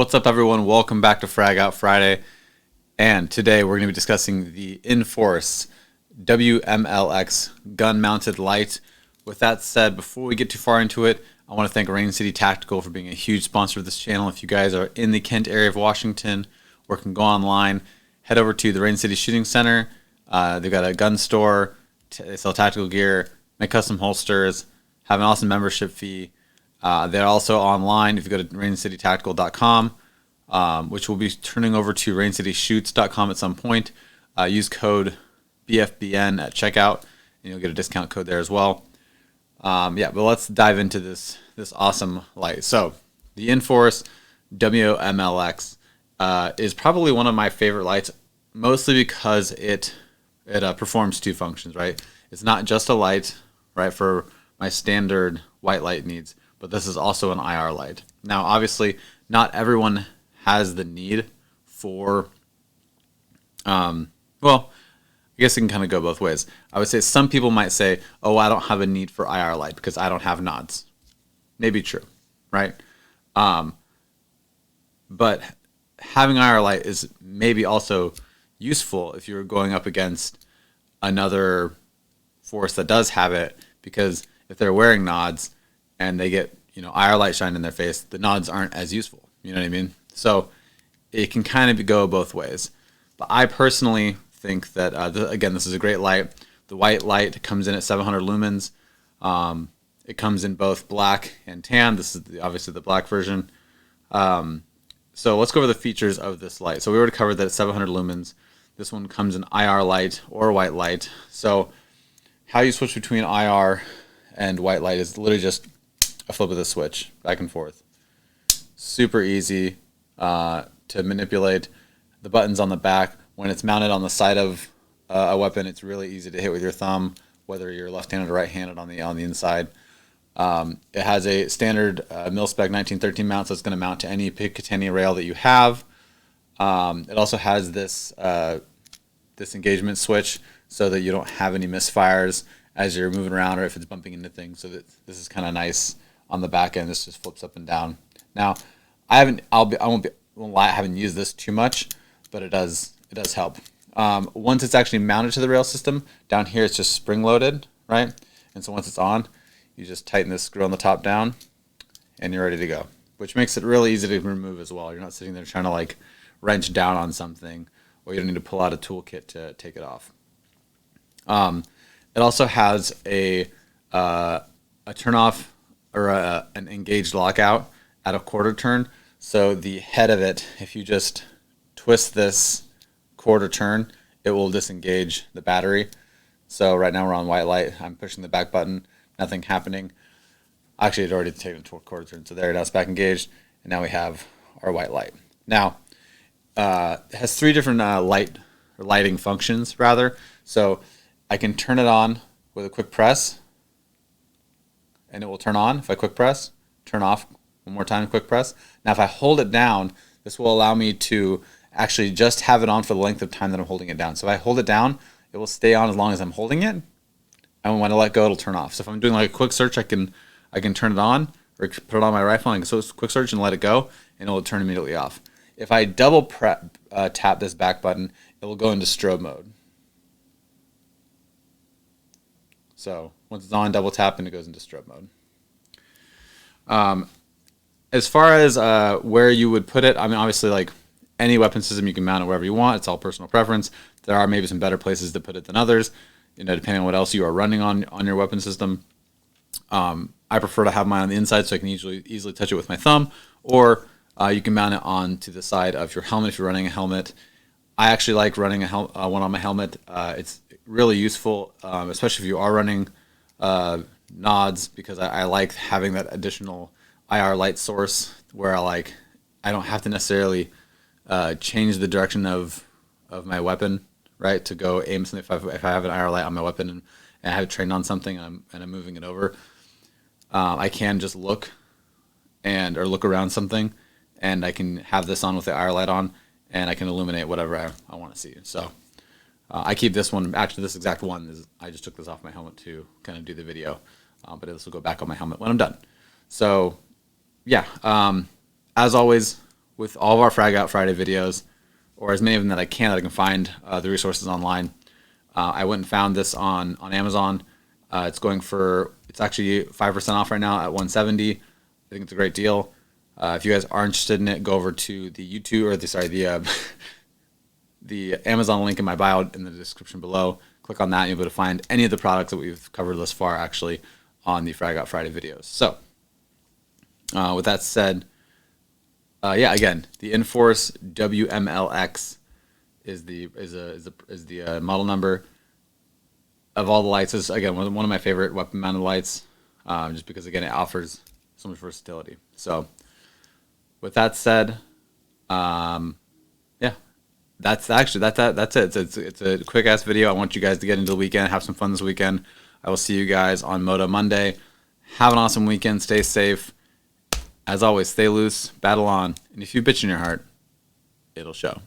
What's up, everyone? Welcome back to Frag Out Friday. And today we're going to be discussing the INFORCE WMLx gun-mounted light. With that said, before we get too far into it, I want to thank Rain City Tactical for being a huge sponsor of this channel. If you guys are in the Kent area of Washington or can go online, head over to the Rain City Shooting Center. They've got a gun store. They sell tactical gear, make custom holsters, have an awesome membership fee. They're also online if you go to raincitystactical.com, which will be turning over to raincityshoots.com at some point. Use code BFBN at checkout, and you'll get a discount code there as well. But let's dive into this awesome light. So the INFORCE WMLx is probably one of my favorite lights, mostly because it performs two functions, right? It's not just a light, right, for my standard white light needs, but this is also an IR light. Now, obviously, not everyone has the need for, I guess it can kind of go both ways. I would say some people might say, oh, I don't have a need for IR light because I don't have nods. Maybe true, right? But having IR light is maybe also useful if you're going up against another force that does have it, because if they're wearing nods and they get, IR light shine in their face, the nods aren't as useful. You know what I mean? So it can kind of go both ways. But I personally think that, again, this is a great light. The white light comes in at 700 lumens. It comes in both black and tan. This is obviously the black version. So let's go over the features of this light. So we already covered that it's 700 lumens. This one comes in IR light or white light. So how you switch between IR and white light is literally just a flip of the switch back and forth. Super easy to manipulate. The button's on the back. When it's mounted on the side of a weapon, it's really easy to hit with your thumb, whether you're left-handed or right-handed on the inside. It has a standard mil-spec 1913 mount, so it's going to mount to any Picatinny rail that you have. It also has this engagement switch so that you don't have any misfires as you're moving around or if it's bumping into things. So that this is kind of nice on the back end. This just flips up and down. Now, I haven't used this too much, but it does help. Once it's actually mounted to the rail system, down here it's just spring loaded, right? And so once it's on, you just tighten this screw on the top down, and you're ready to go. Which makes it really easy to remove as well. You're not sitting there trying to like wrench down on something, or you don't need to pull out a toolkit to take it off. It also has a turn off or an engaged lockout at a quarter turn. So the head of it, if you just twist this quarter turn, it will disengage the battery. So right now we're on white light. I'm pushing the back button, nothing happening. Actually, it already taken a quarter turn, so there it is, back engaged, and now we have our white light. Now, it has three different lighting functions, rather. So I can turn it on with a quick press, and it will turn on if I quick press, turn off one more time, quick press. Now, if I hold it down, this will allow me to actually just have it on for the length of time that I'm holding it down. So if I hold it down, it will stay on as long as I'm holding it, and when I let go, it'll turn off. So if I'm doing like a quick search, I can turn it on or put it on my rifle and so quick search and let it go, and it will turn immediately off. If I double tap this back button, it will go into strobe mode. So once it's on, double tap and it goes into strobe mode. As far as where you would put it, I mean, obviously, like any weapon system, you can mount it wherever you want. It's all personal preference. There are maybe some better places to put it than others, depending on what else you are running on your weapon system. I prefer to have mine on the inside so I can easily touch it with my thumb, or you can mount it onto the side of your helmet if you're running a helmet. I actually like running one on my helmet. It's really useful, especially if you are running nods, because I like having that additional IR light source where I don't have to necessarily change the direction of my weapon, right, to go aim something. If I have an IR light on my weapon and I have it trained on something and I'm moving it over, I can just look around something, and I can have this on with the IR light on, and I can illuminate whatever I want to see. So I keep this one, actually this exact one, I just took this off my helmet to kind of do the video, but this will go back on my helmet when I'm done. So yeah, as always, with all of our Frag Out Friday videos, or as many of them that I can find the resources online. I went and found this on Amazon. It's actually 5% off right now at $170. I think it's a great deal. If you guys are interested in it, go over to the YouTube or the Amazon link in my bio in the description below. Click on that and you'll be able to find any of the products that we've covered thus far actually on the Frag Out Friday videos. So with that said, again, the INFORCE WMLx is the model number of all the lights. Is again one of my favorite weapon mounted lights, just because again it offers so much versatility. So with that said, that's it. It's a quick ass video. I want you guys to get into the weekend, have some fun this weekend. I will see you guys on Moto Monday. Have an awesome weekend. Stay safe. As always, stay loose, battle on, and if you bitch in your heart, it'll show.